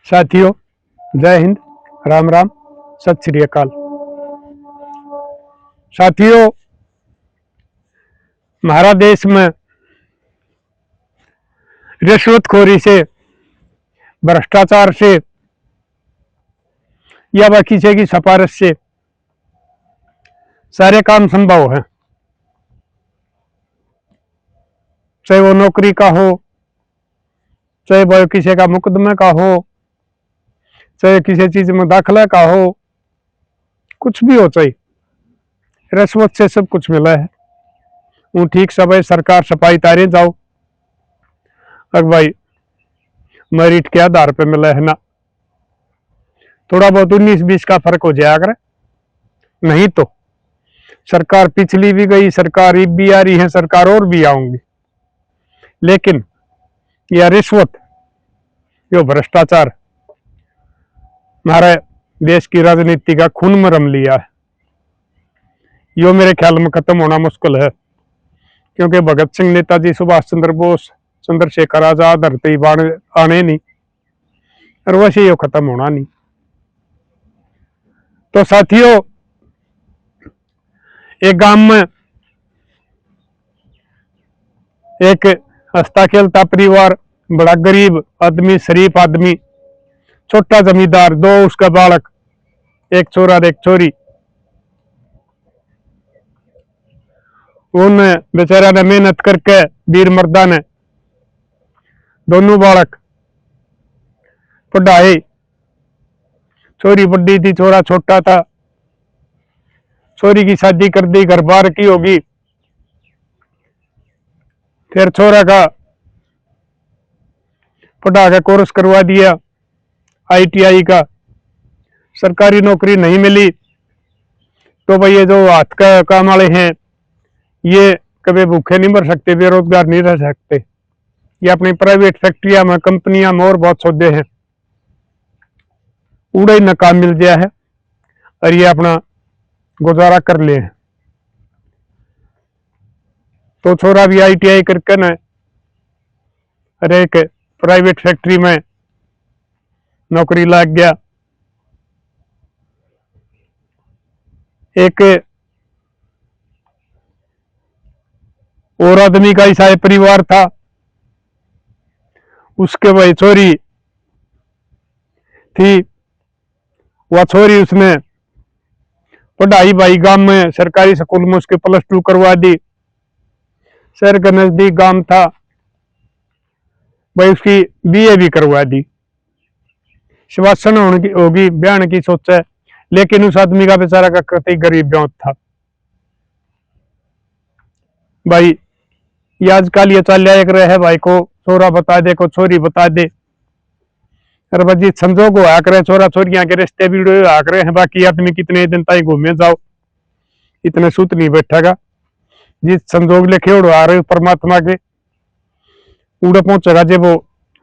साथियों, जय हिंद, राम राम, सत श्री अकाल। साथियों, हमारा देश में रिश्वतखोरी से, भ्रष्टाचार से या वह किसी की सिफारिश से सारे काम संभव है। चाहे वो नौकरी का हो, चाहे वो किसी का मुकदमे का हो, चाहे किसी चीज में दाखिला का हो, कुछ भी हो, चाहे रिश्वत से सब कुछ मिला है। वो ठीक सब है, सरकार सफाई तारे जाओ अब भाई मेरिट के आधार पे मिला है ना, थोड़ा बहुत 19-20 का फर्क हो जाया करे, नहीं तो सरकार पिछली भी गई, सरकार अब भी आ रही है, सरकार और भी आऊंगी, लेकिन यह रिश्वत, यो भ्रष्टाचार हमारे देश की राजनीति का खून में रम लिया है। यो मेरे ख्याल में खत्म होना मुश्किल है, क्योंकि भगत सिंह, नेताजी सुभाष चंद्र बोस, चंद्रशेखर आजाद धरती आने नहीं, और वैसे यो खत्म होना नहीं। तो साथियों, एक गांव में एक हंसता खेलता परिवार, बड़ा गरीब आदमी, शरीफ आदमी, छोटा जमींदार, दो उसका बालक, एक छोरा और एक छोरी। उन बेचारा ने मेहनत करके, वीर मर्दा ने दोनों बालक पढ़ाए। छोरी बड़ी थी, छोरा छोटा था। छोरी की शादी कर दी, घर बार की होगी। फिर छोरा का पढ़ा का कोर्स करवा दिया, ITI का। सरकारी नौकरी नहीं मिली तो भाई ये जो हाथ का काम वाले हैं, ये कभी भूखे नहीं मर सकते, बेरोजगार नहीं रह सकते। ये अपनी प्राइवेट फैक्ट्रिया में, कंपनियां में और बहुत सौदे हैं, उड़ा ही न काम मिल गया है और ये अपना गुजारा कर ले। तो छोरा भी ITI करके न और एक प्राइवेट फैक्ट्री में नौकरी लग गया। एक और आदमी का ईसाई परिवार था, उसके भाई छोरी थी। वह छोरी उसने पढ़ाई भाई गांव में सरकारी स्कूल में उसके +2 करवा दी। शहर के नजदीक गांव था भाई, उसकी BA भी करवा दी। सुवासन होगी, ब्याह की सोच है, लेकिन उस आदमी का बेचारा का कतई गरीब गांव था भाई। ये आजकल ये चल एक रहे है भाई, को छोरा बता दे, को छोरी बता दे। अरे भाई संजोग होया करे, छोरा छोरियां के रिश्ते भी होया करे हैं। बाकी आदमी कितने दिन तक घूमे जाओ, इतने सूत नहीं बैठेगा। जिस संजोग लिखे उड़ आ रहे परमात्मा के, उड़े पहुंचेगा जब वो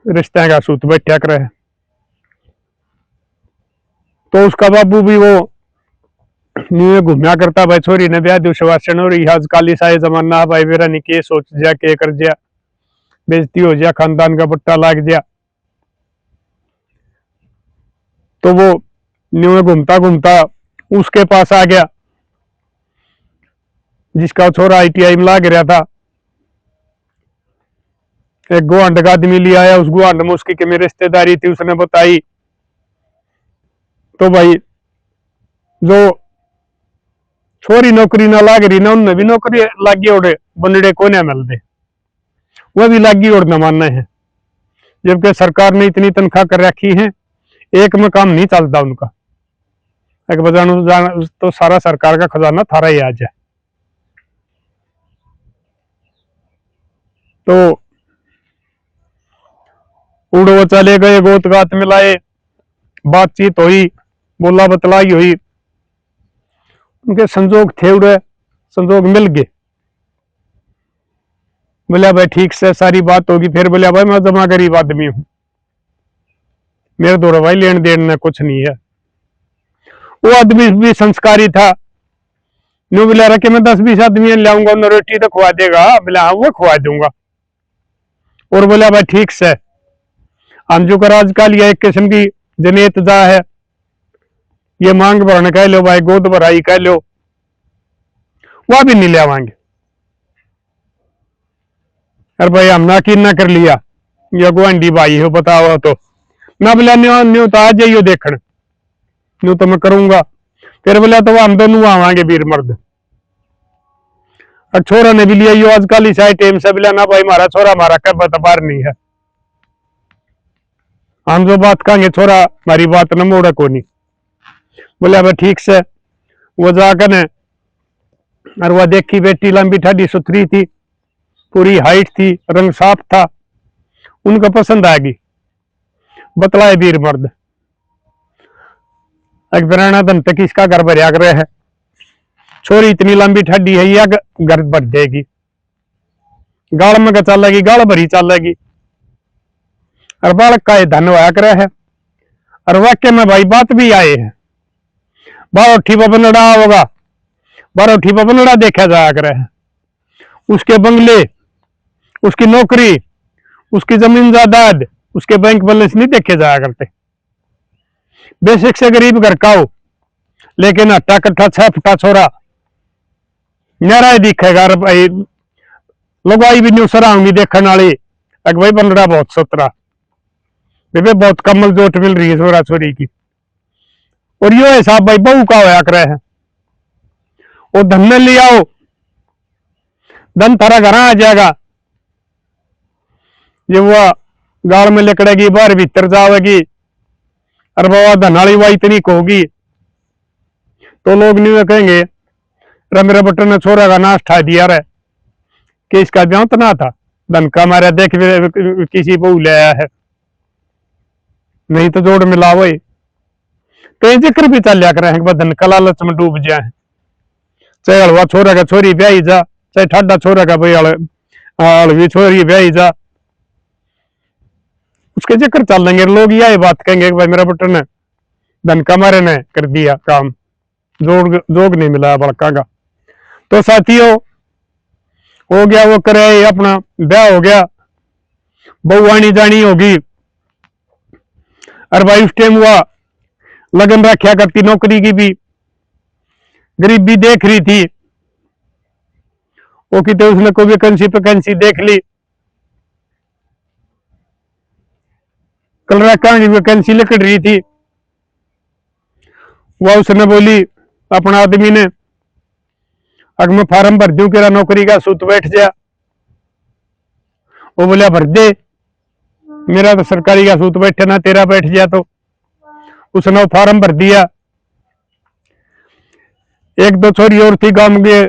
रिश्ते का सूत बैठा करे है। तो उसका बाबू भी वो न्यू घूमया करता भाई, छोरी ने ब्याह दुशवासन हो रही। आजकल सारे जमाना भाई, मेरा नहीं के सोच जा, के कर जा, बेइज्जती हो जा, खानदान का पट्टा लाग जा। तो वो न्यू घूमता घूमता उसके पास आ गया, जिसका छोरा ITI में लाग रहा था। एक गुआंढ का आदमी ले आया, उस गुआंढ में उसकी कि मेरी रिश्तेदारी थी, उसने बताई। तो भाई जो छोरी नौकरी ना लाग रही ना, उनने भी नौकरी लागी ओढ़े बनड़े को न मिल दे, वह भी लागी ओढ़ न मानना है। जबकि सरकार ने इतनी तनख्वाह कर रखी है, एक में काम नहीं चलता उनका। एक बजान तो सारा सरकार का खजाना थारा ही आज है। तो उड़ो चले गए, गोत गात मिलाए, बातचीत हुई, बोला बतलाई हुई। उनके संजोग थे, उड़े संजोग मिल गए। बोला भाई ठीक से सारी बात होगी। फिर बोला भाई मैं जमा गरीब आदमी हूं, मेरे दो भाई लेन देन में कुछ नहीं है। वो आदमी भी संस्कारी था, नो बोला रखे मैं 10-20 आदमी लाऊंगा, उन्हें रोटी तो खुआ देगा। बोला हाँ वो खुआ दूंगा। और बोला भाई ठीक से अंजू का आजकल ये एक किस्म की जनेत जा है, ये मांग भरण कह लो भाई, गोद भराई कह लो, वह भी नहीं ले आवांगे। अरे भाई हमने की ना कर लिया, ये गुआंढी भाई हो बताओ तो ना बोला न्यू तो आ जाइयो देखण, न्यू तो मैं करूंगा। फिर बोला तो हम दोनों आवांगे वीर मर्द। और छोरा ने भी लिया यो आजकल इस टाइम से बोला ना भाई हमारा छोरा हमारा कब बार नहीं है, हम जो बात कहेंगे छोरा हमारी बात न मोड़ा को नहीं। बोले अब ठीक से वो जाकर ने और वह देखी बेटी लंबी ठाडी सुथरी थी, पूरी हाइट थी, रंग साफ था, उनको पसंद आ गई। बतलाए वीर मर्द अकबराना धन तक इसका घर भरिया रहे है, छोरी इतनी लंबी ठाडी है या घर भर देगी, गाल में चलेगी, गाल भरी चलेगी। और बालक का ये धन होया करे है। और वाक्य में भाई बात भी आए है, बारो ठीपा बनड़ा होगा, बारो ठीपा बनड़ा देखा जाया करे है, उसके बंगले, उसकी नौकरी, उसकी जमीन जायदाद, उसके बैंक बैलेंस नहीं देखे जाया करते। बेसिक से गरीब घर का हो, लेकिन हट्टा कट्ठा 6 फुटा छोरा न्यारा दिखेगा। भाई लगवाई भी नहीं सरांग देखने वाली, अग भाई बनड़ा बहुत सतरा, बेबे बहुत कमल जोट मिल रही है छोरा छोरी की। और यो हिसाब भाई बहू का होया करे है, वो धन न ले आओ, धन थारा घर आ जाएगा, ये वो गाल में लिकड़ेगी, बाहर भीतर जाएगी, और बाबा धनाली वाई इतनी होगी तो लोग नहीं कहेंगे मेरे बटन ने छोरा का नाश ठा दिया रे कि इसका ब्याह तो ना था, धन का मारा देख किसी बहू ले आया है, नहीं तो जोड़ मिला वही। तो ये जिक्र भी चल कर धन का लालच में डूब जाए, चाहे हलवा छोरा का छोरी ब्याही जा, चाहे ठाडा छोरा का भाई हलवी छोरी ब्याही जा, उसके जिक्र चल लेंगे। लोग यही बात कहेंगे कि भाई मेरा बटन ने धन का मारे ने कर दिया काम, जोग नहीं मिला बड़का का। तो साथियों हो गया वो करे, अपना ब्याह हो गया, बहू आनी जानी होगी, और भाई उस टाइम हुआ लगन रखा करती, नौकरी की भी गरीबी देख रही थी, वो कितने उसने कोई वैकेंसी देख ली, कल रखा की वैकेंसी लिखड़ रही थी, वह उसने बोली अपना आदमी ने अगर मैं फार्म भर दूं कि नौकरी का सूत बैठ जा, वो बोला भर दे, मेरा तो सरकारी का सूत बैठे ना तेरा बैठ गया। तो उसने वो फार्म भर दिया। एक दो छोरी और थी गांव में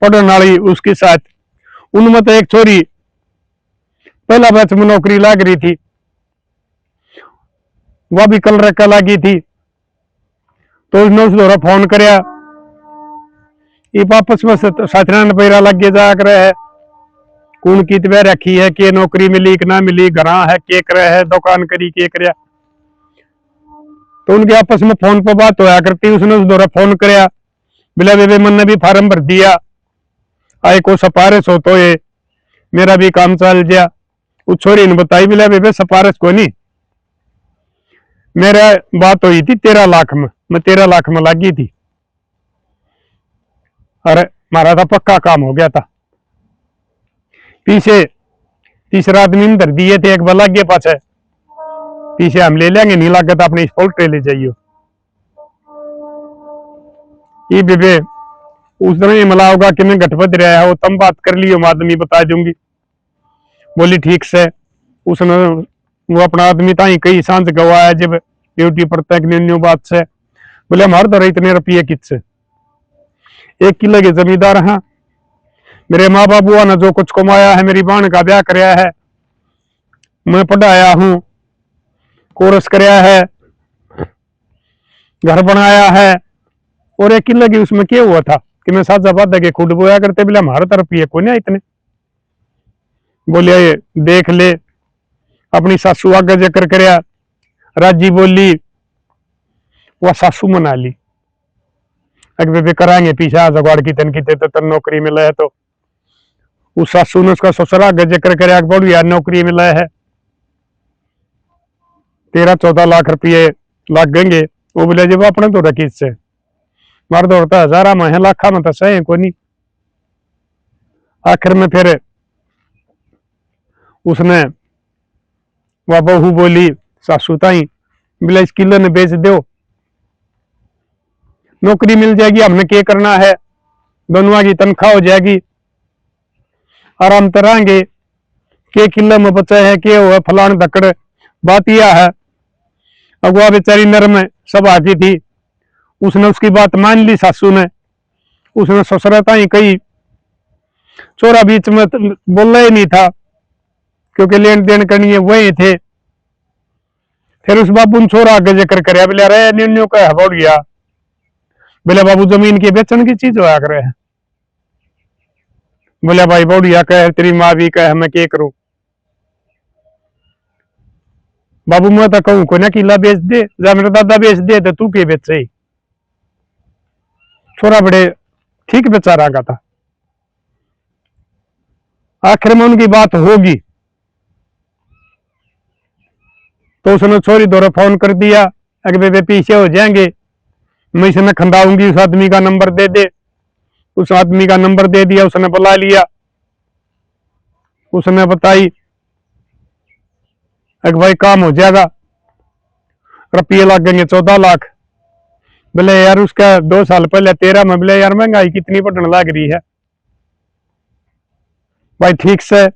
पढ़ने वाली उसके साथ, उनमें तो एक छोरी पहला बैच में नौकरी लग रही थी, वह भी कल रखा लगी थी। तो उसने उस दौरा फोन कराया, ये वापस में 7 पैरा लग गया जा कर है, कौन की तबह रखी है कि नौकरी मिली कि ना मिली, घरा है के करे है, दुकान करी के कर। तो उनके आपस में फोन पर बात होया करती, उसने उस दौरा फोन कराया, बोला बेबे मैंने भी फार्म भर दिया, आए को सिफारिश हो तो ये मेरा भी काम चल गया। उस छोरी ने बताई, बोला बेबे सिफारिश को नहीं, मेरा बात हुई थी 13 लाख में, मैं 13 लाख में लगी थी, अरे मारा था पक्का काम हो गया था। पीछे तीसरा आदमी धर दिए थे, एक बार लग गए पास है, पीछे हम ले लेंगे, नहीं लगे तो अपनी पोल्ट्री ले जाइयो। ये बेबे उस तरह ये मला होगा कि मैं घटपट रहा है, वो तम बात कर लियो, आदमी बता दूंगी। बोली ठीक से। उसने वो अपना आदमी ताई कई सांझ गवाया जब ड्यूटी पर तक न्यू बात से, बोले हमारे दर इतने रुपये किससे, 1 किलो के जमींदार हैं, मेरे माँ बाबुआ ने जो कुछ कमाया है, मेरी बहन का ब्याह कराया है, मैं पढ़ाया हूं, कोर्स कराया है, घर बनाया है, और 1 किलो की उसमें क्या हुआ था कि मैं साजा बाधा के खुद बोया करते, बोले हमारे तरफ ये को नहीं इतने। बोलिए ये देख ले, अपनी सासू आगे जिक्र कराया, राजी बोली, वह सासू मना ली, अगर वे कराएंगे पीछा जगवाड़ की तन नौकरी मिला है। तो उस सासू ने उसका ससुरा आगे जिक्र कराया, बढ़िया नौकरी मिला है, 13-14 लाख रुपये लग गएंगे। वो बोले जब अपने तो रखी से मार दौड़ता 1000 में है, लाखा में तो सही को नहीं। आखिर में फिर उसने वह बहू बोली सासू ताई, बोले इस किले ने बेच दो, नौकरी मिल जाएगी, हमने क्या करना है, दोनों की तनख्वाह हो जाएगी, आराम कराएंगे, के किले में बचा है, के हुआ फलान धकड़। बात यह है अगुआ बेचारी नरम सब आती थी, उसने उसकी बात मान ली सासू ने। उसने ससुरता ही कही, छोरा बीच में बोलना ही नहीं था क्योंकि लेन देन करनी है वही थे। फिर उस बाबू ने छोरा आगे जिक्र कर बोले अरे न्यू का बढ़ गया, बोले बाबू जमीन के बेचन की चीज होया करे है। बोले भाई बढ़िया कह, तेरी माँ भी कह, मैं क्या करूं। बाबू मैं तो कहूं को ना किला बेच दे, जा मेरा दादा बेच दे तो तू के बेचे। छोरा बड़े ठीक बेचारा का था। आखिर में उनकी बात होगी तो उसने छोरी दौरे फोन कर दिया, अगर बेबे पीछे हो जाएंगे, मैं इसने खंडाऊंगी, उस आदमी का नंबर दे दे। उस आदमी का नंबर दे दिया, उसने बुला लिया, उसने बताई अगर भाई काम हो जाएगा, रुपये लगेंगे 14 लाख। बोले यार उसका 2 साल पहले 13 में, बोले यार महंगाई कितनी बढ़ने लग रही है। भाई ठीक से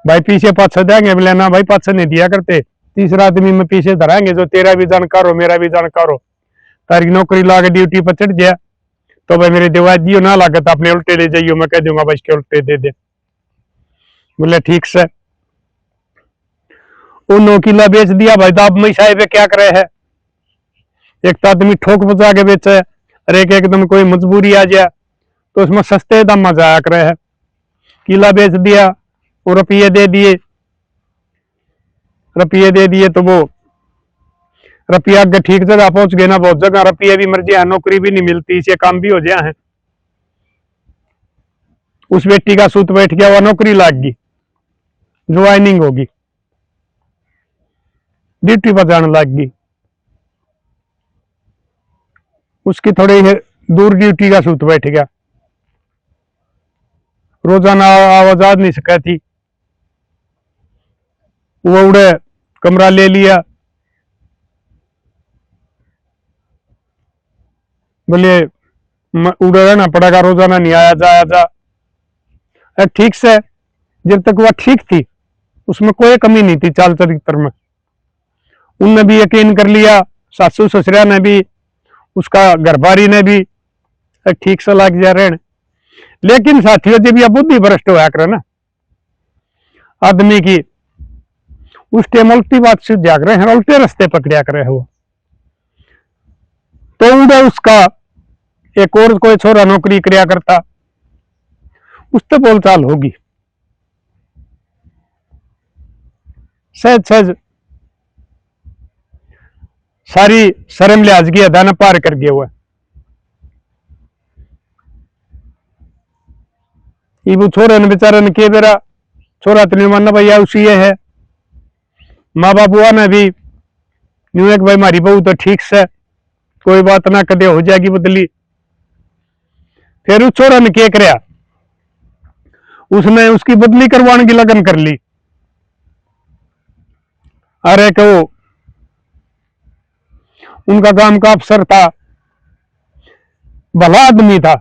भाई पीछे पाछे देंगे, बोले ना भाई पाछे नहीं दिया करते, तीसरा आदमी में पीछे धराएंगे जो तेरा भी जानकार हो मेरा भी जानकार हो, तारी नौकरी ला के ड्यूटी पर चढ़ गया तो भाई मेरे दिवा दियो ना लागत अपने उल्टे ले जाइयो, मैं कह दूंगा भाई इसके उल्टे दे दे। बोले ठीक से उन किला बेच दिया। भाई दाब में साहिब क्या करे है, एक तो आदमी ठोक बजा के बेचे और एक एकदम कोई मजबूरी आ जाए तो उसमें सस्ते दाम में जाया करे है। किला बेच दिया और रुपये दे दिए, तो वो रुपया आगे ठीक जगह पहुंच गए ना, बहुत जगह रुपये भी मर जाए, नौकरी भी नहीं मिलती, इसे काम भी हो जाए है। उस बेटी का सूत बैठ गया, वह नौकरी लग गई, ज्वाइनिंग होगी, ड्यूटी पर जाने लग गई। उसकी थोड़ी दूर ड्यूटी का सूत बैठ गया, रोजाना आवाज नहीं सका थी, वो उड़े कमरा ले लिया, बोले उड़े रहना पड़ेगा, रोजाना नहीं आया जाया जा। ठीक से जब तक वह ठीक थी, उसमें कोई कमी नहीं थी चाल चरित्र में, उनने भी यकीन कर लिया, सासू ससुरा ने भी, उसका घरबारी ने भी ठीक से लग जा रहे। लेकिन साथियों जब यह बुद्धि भ्रष्ट होया करे ना आदमी की, उस टाइम उल्टी बात से जाग रहे हैं, उल्टे रास्ते पकड़िया करे हो, तो उड़े उसका एक और कोई छोरा नौकरी कराया करता, उससे बोलचाल होगी, सहज सहज सारी शर्म लिहाज की अदा पार कर गया हुआ। वो छोरे ने बेचारे ने के बेरा छोरा तो मानना भैया उसी है, माँ बाबुआ ने भी न्यू एक भाई मारी बहू तो ठीक से कोई बात ना कदे हो जाएगी बदली। फिर उस छोरा ने क्या कराया, उसने उसकी बदली करवाने की लगन कर ली। अरे कहो उनका काम का अफसर था, भला आदमी था,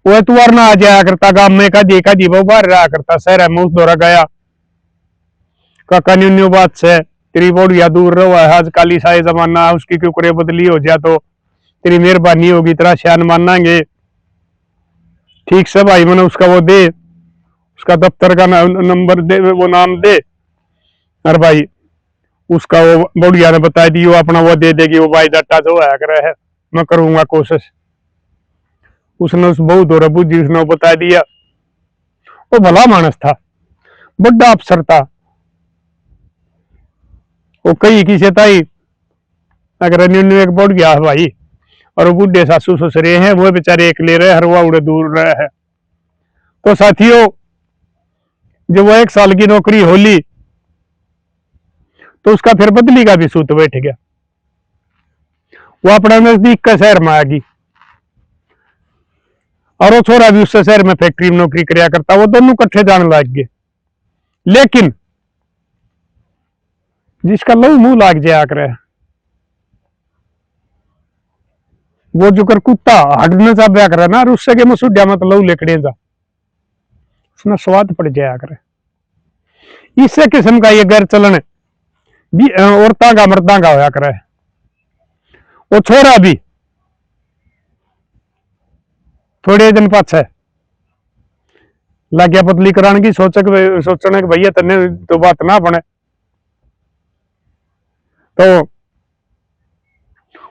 वो तुअर ना आ जाया करता गांव में, का दी वो बाहर रहा करता, शहर में उस दौरा गया, काका न्यू बात से तेरी बोड़िया दूर रहो है, आज काली साई जमाना, उसकी क्यों करे बदली हो जाए तो तेरी मेहरबानी होगी, तेरा शान मानांगे। ठीक से भाई मैंने उसका वो दे, उसका दफ्तर का नंबर दे, वो नाम दे, और भाई उसका वो बोड़िया ने बता दी, वो अपना वो दे देगी, वो भाई डाटा जो है करे है, मैं करूंगा कोशिश। उसने उस बहुत दौरा बुद्धि उसने बता दिया, वो भला मानस था, बड़ा अफसर था, वो कई किसी ताई अगर न्यू एक बढ़ गया भाई, और वो बुढ़े सासू ससुरे हैं, वो बेचारे एक ले रहे, हर वो उड़े दूर रहे है। तो साथियों जब वो 1 साल की नौकरी होली तो उसका फिर बदली का भी सूत बैठ गया। वो अपना नजदीक का शहर में आ गई और वो छोरा भी उस शहर में फैक्ट्री में नौकरी कराया करता। वो दोनों कट्ठे जाने लग गए। लेकिन जिसका लहू मुंह लाग जाया करे, वो जो कर कुत्ता हटने सा ब्या करे ना, उससे के मसूडिया मत लहू लेकड़े जा, उसमें स्वाद पड़ जाया करे। इस किस्म का ये गैर चलन औरतां का मर्दा का होया करे। वो छोरा भी थोड़े दिन पाछे लग गया पतली कराने की, सोचने कि भैया तने तो बात ना बने। तो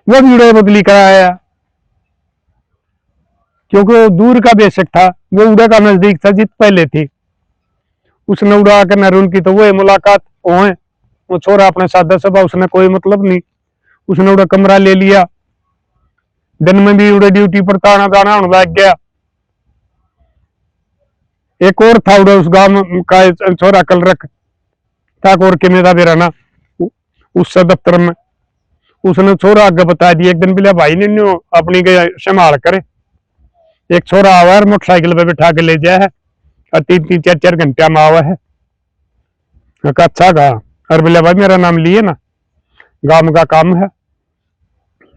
वो भी उड़े बदली कराया, क्योंकि वो दूर का बेशक था, वो उड़े का नजदीक था जित पहले थी। उसने उड़ा कर नरून की, तो वो मुलाकात हो। वो छोरा अपने सादा सभा, उसने कोई मतलब नहीं। उसने उड़ा कमरा ले लिया, दिन में भी उड़े ड्यूटी पर ताना ताना होने लग गया। एक और था उड़ा उस गांव का छोरा कलरक था, और के मेरा भी रहना उस दफ्तर में। उसने छोरा आगे बता दिया, एक दिन बोले भाई ने अपनी संभाल करे। एक छोरा आवा है, मोटरसाइकिल पे बिठा के ले जाया है और 3-3 4-4 घंटे में आवा है। अच्छा कहा, और बोले भाई मेरा नाम लिए ना, गांव का काम है।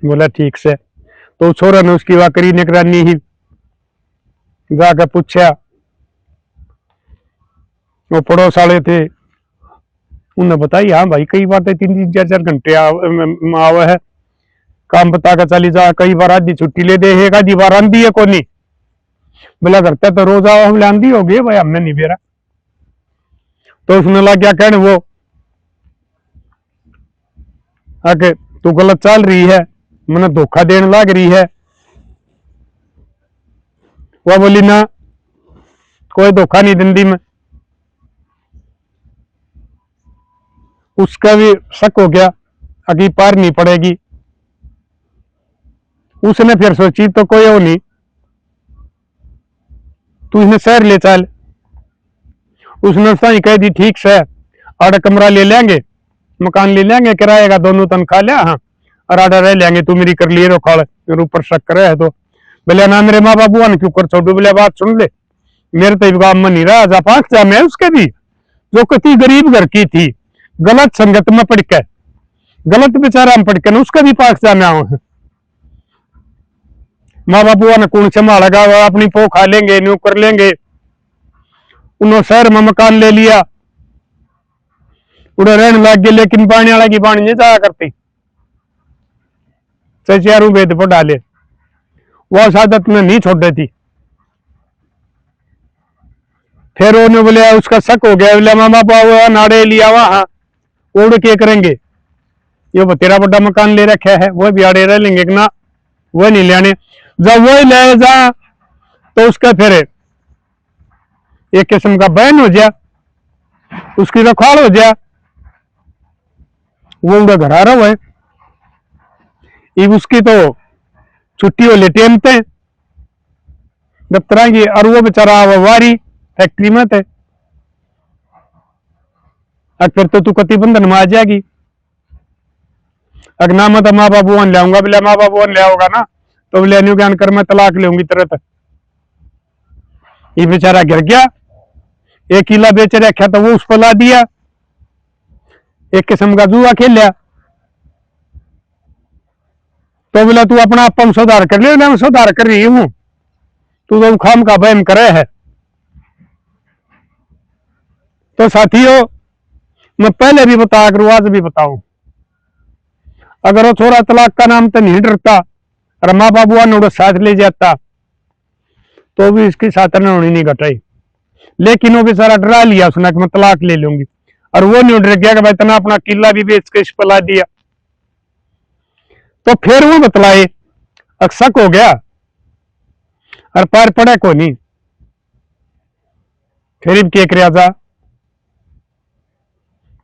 बोला ठीक से। तो छोरा ने उसकी वाकरी निगरानी ही जाकर पूछा। वो पड़ोस वाले थे, उन्हें बताई हाँ भाई कई बार 3-3 4-4 घंटे आवा है, काम बता कर चली जा। कई बार आधी छुट्टी ले दे, एक आधी बार आंधी है कोनी। बोला करता तो रोज आओ, हम आंधी हो गई भाई, हमने नहीं बेरा। तो उसने लगा क्या कहने, वो आके तू गलत चल रही है, मैंने धोखा देने लग रही है। वह बोली ना कोई धोखा नहीं दिंदी में। उसका भी शक हो गया, अगी पार नहीं पड़ेगी। उसने फिर सोची तो कोई हो नहीं, तू इन्हें शहर ले चल। उसने सही कह दी ठीक से, आड़ा कमरा ले लेंगे, मकान ले लेंगे किराए का, दोनों तनख्वाह लिया हाँ, और आड़ा रह लेंगे, तू मेरी कर लिए रोखाड़ मेरे ऊपर शक करे है तो। बोले ना मेरे माँ बाबू ने क्यों कर छोड़ू। बोले बात सुन ले, मेरे तो गांव में नहीं रहा जा पांच जा, मैं उसके भी जो कति गरीब घर की थी, गलत संगत में पड़ के, गलत विचारा में पड़ के ना, उसका भी पाक जा में आऊ। माँ बाबू ने कौन संभालेगा, अपनी पो खा लेंगे, न्यू कर लेंगे। उन्होंने शहर में मकान ले लिया, उड़े रहने लग गए। लेकिन पानी वाला की पानी नहीं जाया करती, चारू वेद पर डाले, वह सादत में नहीं छोड़ देती। फिर उन्होंने बोले उसका शक हो गया, बोले मामा बाबू नाड़े लिया वहां, उड़ के करेंगे, ये तेरा बड़ा मकान ले रखा है, वो भी आड़े रह लेंगे ना, वो नहीं लेने। जब वो ले जा तो उसका फिर एक किस्म का बहन हो जाए, उसकी रखवाल हो जाए, वो उनका घर आ रहा है। उसकी तो छुट्टी हो ले टेमते दफ्तर की, और वो बेचारा वारी फैक्ट्री में थे। अब फिर तो तू कति बंधन में आ जाएगी। अगना मैं तो माँ बाबू ले आऊंगा। बोले माँ बाबू ले आओगा ना, तो बोले अन्यू ज्ञान कर मैं तलाक लेंगी तुरंत। ये बेचारा गिर गया, एक किला बेच रखा तो वो उस पर ला दिया, एक किस्म का जुआ खेल लिया। तो बोला तू अपना आप सुधार कर ले। मैं सुधार कर रही हूं, तू तो खाम का बहम करे है। तो साथियों, मैं पहले भी बताया करूं, आज भी बताऊं, अगर वो छोरा तलाक का नाम तो नहीं डरता और माँ बाबुआ ने साथ ले जाता तो भी इसकी सातन होनी नहीं घटाई। लेकिन वो बेचारा डरा लिया उसने कि मैं तलाक ले लूंगी, और वो नहीं डर गया कि भाई तना अपना किला भी बेच के इस पर ला दिया। तो फिर वो बतलाए, अक्सक हो गया और पैर पड़े को नहीं। फिर क्या कर जा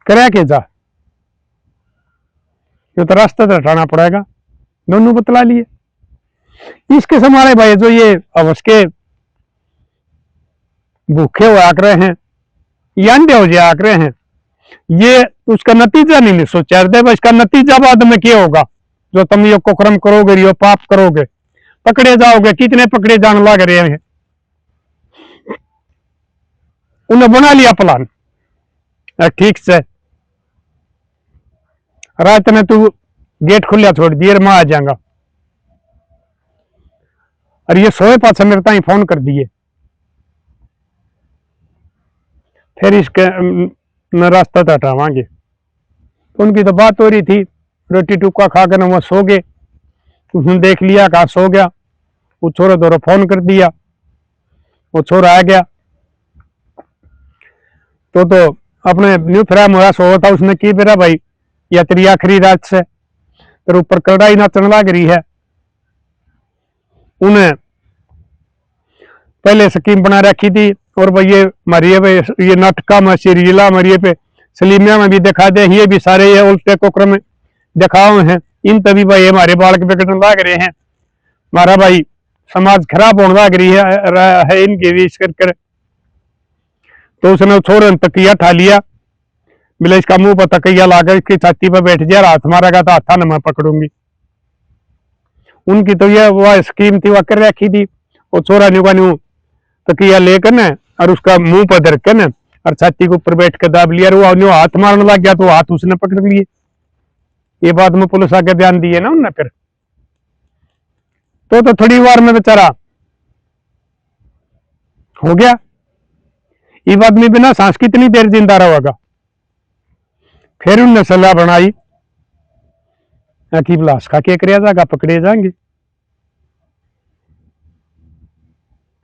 करे के जा, ये तो रास्ता तो हटाना पड़ेगा। दोनों बतला लिए। इसके हमारे भाई जो ये अवस के भूखे हो आक रहे हैं या अंडे हो जाए आक रहे हैं, ये उसका नतीजा नहीं सोचा दे, इसका नतीजा बाद में क्या होगा। जो तुम यो कुकर्म करोगे, यो पाप करोगे, पकड़े जाओगे। कितने पकड़े जाने लग रहे हैं। उन्हें बना लिया प्लान, ठीक से रात में तू गेट खुलिया छोड़ दिए, मैं आ जाऊंगा। और ये सोए पास मेरे ताई फोन कर दिए। फिर इसके रास्ता तो हटावांगे। तो उनकी तो बात हो रही थी, रोटी टुक्का खाकर वो सो गए। उसने देख लिया कहा सो गया। वो छोरा दोरा फोन कर दिया, वो छोरा आ गया। तो अपने न्यू फ्राम हुआ सो था। उसने की मेरा भाई या तेरी आखिरी रात से तेरे ऊपर कड़ाई नाचने लग रही है। उन्हें पहले स्कीम बना रखी थी। और भाई ये मरिए पे, ये नाटका में सीरियला मरिए पे सलीमिया में भी दिखा दे, ये भी सारे ये उल्टे कोकर में दिखाओ हैं। इन तभी भाई हमारे बाल के बिगड़ने लग रहे हैं। हमारा भाई समाज खराब होने लग रही है इनके बीच कर। तो उसने छोड़ तकिया ठा लिया, बोले इसका मुंह पर तकिया लाकर इसकी छाती पर बैठ जाए, हाथ मारेगा तो हाथा न मैं पकड़ूंगी। उनकी तो यह वह स्कीम थी, वह कर रखी थी। वो छोरा न्यू तकिया लेकर न और उसका मुंह पर धर के न और छाती के ऊपर बैठ कर दाब लिया। वो न्यू हाथ मारने लग गया तो हाथ उसने पकड़ लिए। ये बात में पुलिस आके ध्यान दिए ना उनने। फिर तो थोड़ी बार में बेचारा हो गया। ये आदमी बिना सांस कितनी देर जिंदा रहेगा। फिर उनने सलाह बनाई कि लाश खा के कर जाएगा, पकड़े जाएंगे।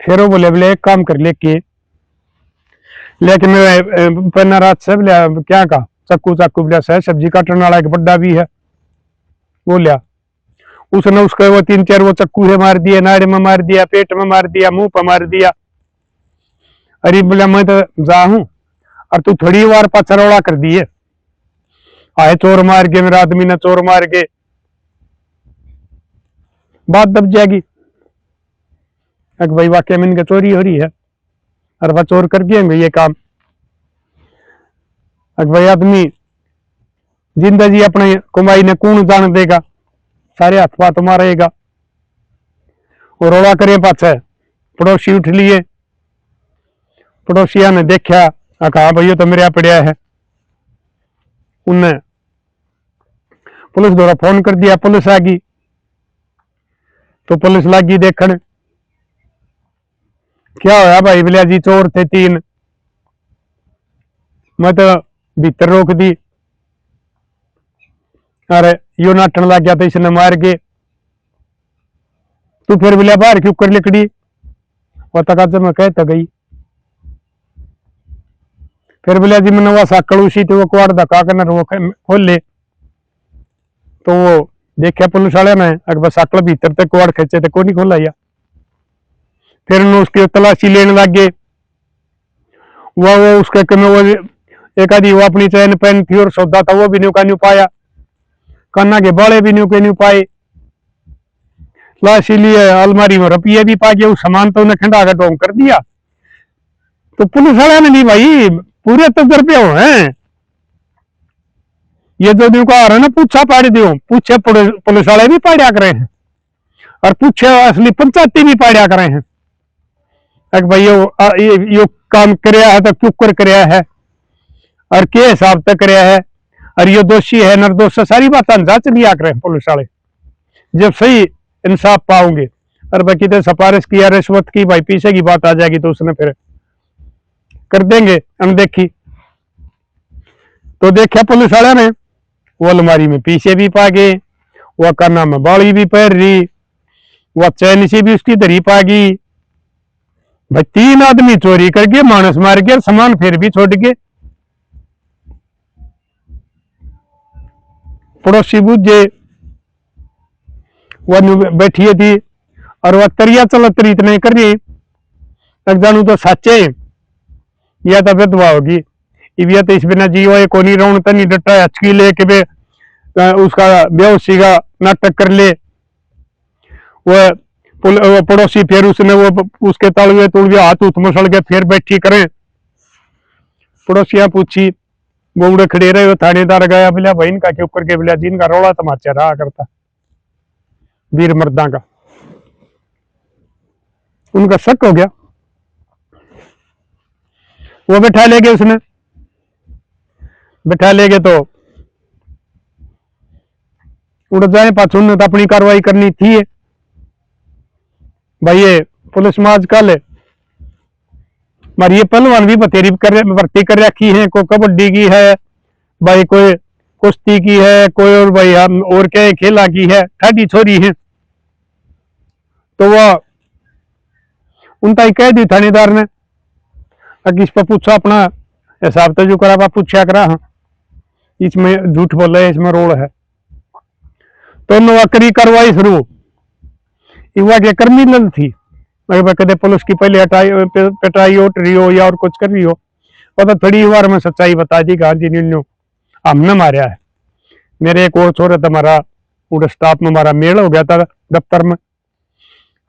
फिर वो बोले एक काम कर लेके लेकिन पन्ना रात से बोले क्या कहा चाकू बोलिया सह सब्जी काटने वाला एक बड्डा भी है वो लिया। उसने उसके वो 3-4 वो चक्कू है मार दिए, नाड़े में मार दिया, पेट में मार दिया, मुंह पर मार दिया। अरे बोला मैं तो जा हूं और तू थोड़ी बार पचरौड़ा कर दिए। आए चोर मार के, मेरा आदमी ने चोर मार के, बात दब जाएगी। अगर भाई वाकई में इनका चोरी हो रही है और वह चोर कर दिएंगे ये काम। अगर भाई आदमी जिंदगी अपने कमाई ने कौन जान देगा, सारे हाथ पाथ मारेगा। और रोड़ा करे पाछे पड़ोसी उठ लिए। पड़ोसिया ने देखा, कहा भाई तो मेरे यहाँ पड़िया है। उनने पुलिस द्वारा फोन कर दिया, पुलिस आ गई। तो पुलिस लगी देखने क्या होया। भाई बोलिया जी चोर थे 3, मैं तो भीतर रोक दी। अरे यो नाटन लग गया तो इसने मार के। तू फिर बोलिया बाहर क्यों कर लिकड़ी, वो तक जब मैं कहता गई। फिर बोलिया जी मैंने वह साकड़ उसी तो वो कुआड़ धक्का कर वो खोल ले। तो वो देखा पुलिस वाले ने, अगर साकड़ भीतर तक कुआड़ खींचे तो को नहीं खोला। फिर उन्होंने उसकी तलाशी लेने लग गए। वो उसके वो एक आदि वो अपनी चैन पहन थी और सौदा था वो भी न्यू पाया, काना के बाले भी न्यू पाए। तलाशी लिए, अलमारी में रुपये भी पा गया। उस सामान तो उन्हें खंडा का ढोंग कर दिया। तो पुलिस वाले ने नहीं भाई पूरे तजर्बे हो हैं। ये जो न्यू का आ रहा है ना पूछा पाड़ी दियो, पूछे पुलिस वाले भी पाड़िया करे हैं और पूछे असली पंचायती भी पाड़िया करे हैं। भाई यो काम कराया है तो क्यों कर कराया है और के हिसाब तक कराया है और यो दोषी है निर्दोष, सारी बात जांच लिया करें पुलिस वाले। जब सही इंसाफ पाओगे और बाकी तो सिफारिश किया रिश्वत की भाई पीछे की बात आ जाएगी तो उसने फिर कर देंगे अनदेखी। तो देखा पुलिस वाले ने वो अलमारी में पीछे भी पा गए, वह काना में बाली भी पहन रही, वह चैन से भी उसकी दरी पा गई। भाई 3 आदमी चोरी करके मानस मार के सामान फिर भी छोड़ के। पड़ोसी बुझे वह बैठी थी और वह तरिया चलत रही नहीं कर रही। तक जानू तो साचे या तो विधवा होगी ये तो इस बिना जीव है कोनी रौन तनी डटा हचकी लेके बे उसका बेहोशी का नाटक कर ले। वह पड़ोसी फिर उसने वो उसके तलवे तुड़वे हाथ उठ मसल के फिर बैठी करें। पड़ोसियां पूछी गोमड़े खड़े रहे, थानेदार गया, बोला भाई इनका क्यों करके, बोला जिनका रौला तमाचा रहा करता वीर मर्दा का। उनका शक हो गया, वो बैठा ले गए, उसने बैठा ले गए तो उड़ जाए पाछू, ने तो अपनी कार्रवाई करनी थी भाई। ये पुलिस में आजकल ये पहलवान भी बतेरी भर्ती कर रखी है, कोई कबड्डी की है भाई, कोई कुश्ती की है, कोई और भाई हम और क्या खेला की है, ठाडी छोरी है। तो वह उनका ही कह दी थानेदार ने, अगर इस पर पूछा अपना हिसाब तो जो करा पूछा करा, हाँ इसमें झूठ बोला है, इसमें रोल है। तो नौकरी कार्रवाई शुरू, युवा के क्रिमिनल थी, अगर कदे पुलिस की पहले हटाई पिटाई उठ रही हो या और कुछ कर रही हो, तो थोड़ी बार में सच्चाई बता दी, हाँ जी नीलो हमने मारा है। मेरे एक और छोरा था, हमारा पूरे स्टाफ में हमारा मेल हो गया था दफ्तर में,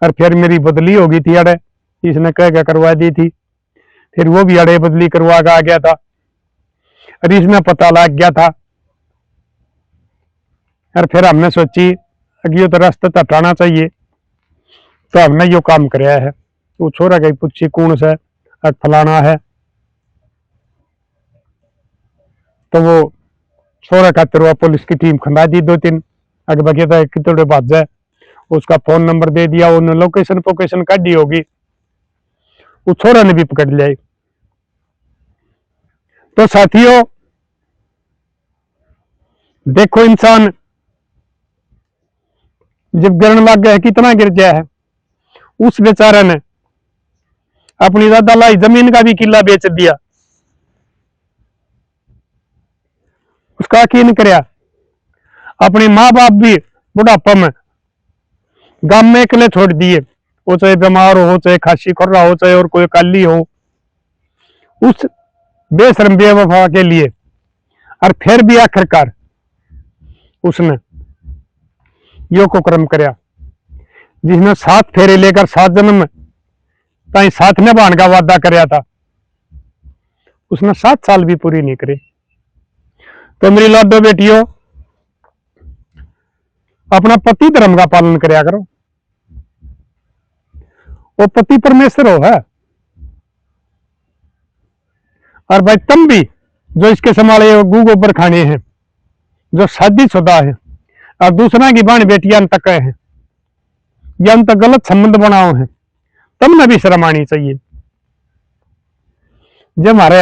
और फिर मेरी बदली हो गई थी अड़े, इसने कह के करवा दी थी, फिर वो भी अड़े बदली करवा के आ गया था, और इसमें पता लग गया था। और फिर हमने सोची कि ये तो रास्ता तो हटाना चाहिए, तो हमने यो काम कराया है। वो छोरा गई पूछी कौन सा, फलाना है, तो वो छोरा खातिर हुआ पुलिस की टीम खंदा दी 2-3, अगर बगे था कितने बात जाए, उसका फोन नंबर दे दिया, उन्होंने लोकेशन पोकेशन काट दी होगी, वो छोरा ने भी पकड़ लिया। तो साथियों देखो, इंसान जब गिरने लग गया है, कितना गिर गया है। उस बेचारे ने अपनी दादा लाई जमीन का भी किला बेच दिया, उसका यकीन कराया। अपने माँ बाप भी बुढ़ापा में गांव में अकेले छोड़ दिए, वो चाहे बीमार हो, चाहे खांसी खुर्रा हो, चाहे और कोई काली हो, उस बेशर्म बेवफा के लिए। और फिर भी आखिरकार उसने यो को कर्म कराया, जिसने 7 फेरे लेकर 7 जन्म ताई साथ निभाने का वादा कराया था, उसने 7 साल भी पूरी नहीं करे। तो मेरी लाडो बेटियों, अपना पति धर्म का पालन कराया करो, वो पति परमेश्वर हो है। और भाई तुम भी जो इसके संभाले गू गोबर खाने हैं, जो शादीशुदा है और दूसरा की बाण बेटियां तक हैं या उन तक गलत संबंध बनाओ हैं, तुमने भी शर्म आनी चाहिए। जब हमारे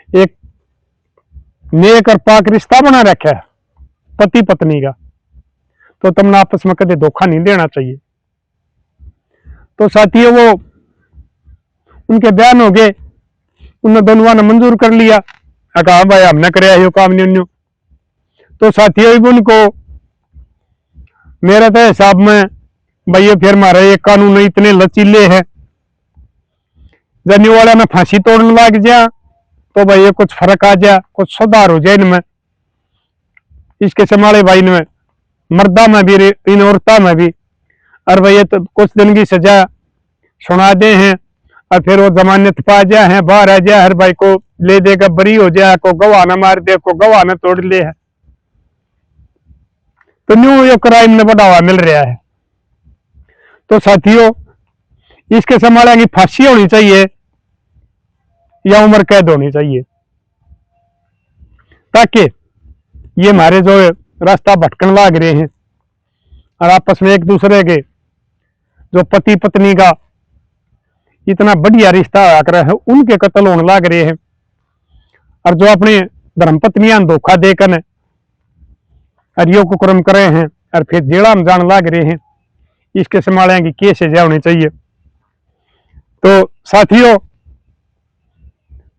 एक नेक और पाक रिश्ता बना रखा है पति पत्नी का, तो तुमने आपस में कदे धोखा नहीं देना चाहिए। तो साथियों वो उनके बयान हो गए, उन दोनों ने मंजूर कर लिया, कहा भाई हमने कराया यो काम नहीं। तो साथियों उनको मेरे तो हिसाब में भाई फिर हमारे ये कानून इतने लचीले हैं, जनी वाले में फांसी तोड़ने लग जा तो भाई ये कुछ फर्क आ जा, कुछ सुधार हो जाए इनमें। इसके संभाले भाई इनमें मर्दा में भी, इन औरता में भी। और भाई ये तो कुछ दिन की सजा सुना दे हैं और फिर वो जमानत पा जा है, बाहर आ जा, हर भाई को ले देगा बरी हो जाए, को गवाह न मार दे, को गवाह न तोड़ ले है, तो न्यू ये क्राइम में बढ़ावा मिल रहा है। तो साथियों इसके संभाले की फांसी होनी चाहिए या उम्र कैद होनी चाहिए, ताकि ये हमारे जो रास्ता भटकन लाग रहे हैं और आपस में एक दूसरे के जो पति पत्नी का इतना बढ़िया रिश्ता आकर है, उनके कत्ल होने लाग रहे हैं। और जो अपने धर्मपत्नियां धोखा देकर और यो कुकर्म करे हैं और फिर जेड़ा में जान लाग रहे हैं, इसके संभाले की केस सजा होनी चाहिए। तो साथियों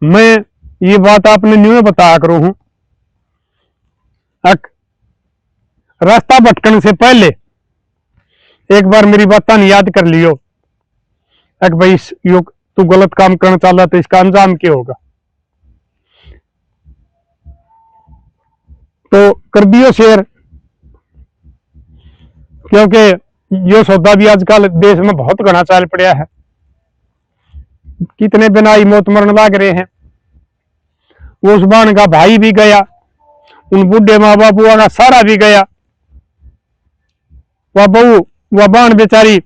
मैं ये बात आपने न्यू बताया करूं हूं, रास्ता भटकने से पहले एक बार मेरी बात याद कर लियो, अगर भाई तू गलत काम करना चाह तो इसका अंजाम क्या होगा। तो कर दियो शेयर, क्योंकि यो सौदा भी आजकल देश में बहुत घना चाल पड़ा है, कितने बिना ही मौत मरने लग रहे हैं। वो उस बाण का भाई भी गया, उन बूढ़े माँ बापू का सारा भी गया। वह बहू, वह बाण बेचारी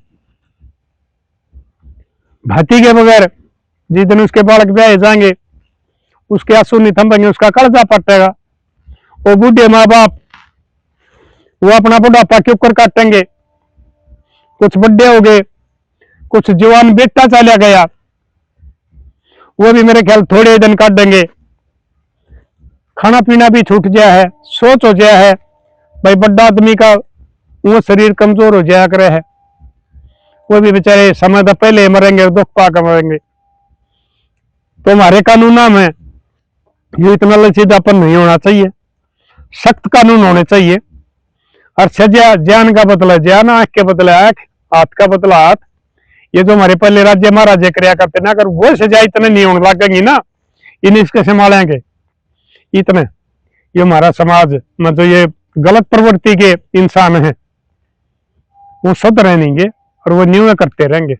भाती के बगैर जिस दिन उसके बालक ब्याह जाएंगे उसके आंसू नहीं थमेंगे, उसका कर्जा पटेगा। वो बूढ़े माँ बाप वो अपना बुढ़ापा के ऊपर काटेंगे। कुछ बड़े हो गए, कुछ जवान बेटा चला गया, वो भी मेरे ख्याल थोड़े दिन काटेंगे। खाना पीना भी छूट गया है, सोच हो गया है भाई बड़ा आदमी का वो शरीर कमजोर हो जाया करे है, वो भी बेचारे समय तो पहले मरेंगे, दुख पाकर मरेंगे। तो हमारे कानून में ये इतना लचीलापन नहीं होना चाहिए, सख्त कानून होने चाहिए। और सजा जान का बदला जान, आंख के बदले आंख, हाथ का बदला हाथ। ये जो हमारे पहले राज्य महाराजे कराया करते ना, अगर वो सजा इतने नहीं होने लगेंगी ना, इन इसके संभालेंगे इतने। ये हमारा समाज में जो ये गलत प्रवृत्ति के इंसान हैं वो सद रहेंगे और वो न्यू करते रहेंगे।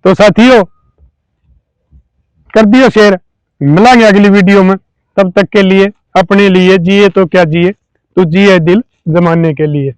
तो साथियों कर दियो शेयर, मिलेंगे अगली वीडियो में। तब तक के लिए अपने लिए जिए तो क्या जिए, तो जिए दिल जमाने के लिए।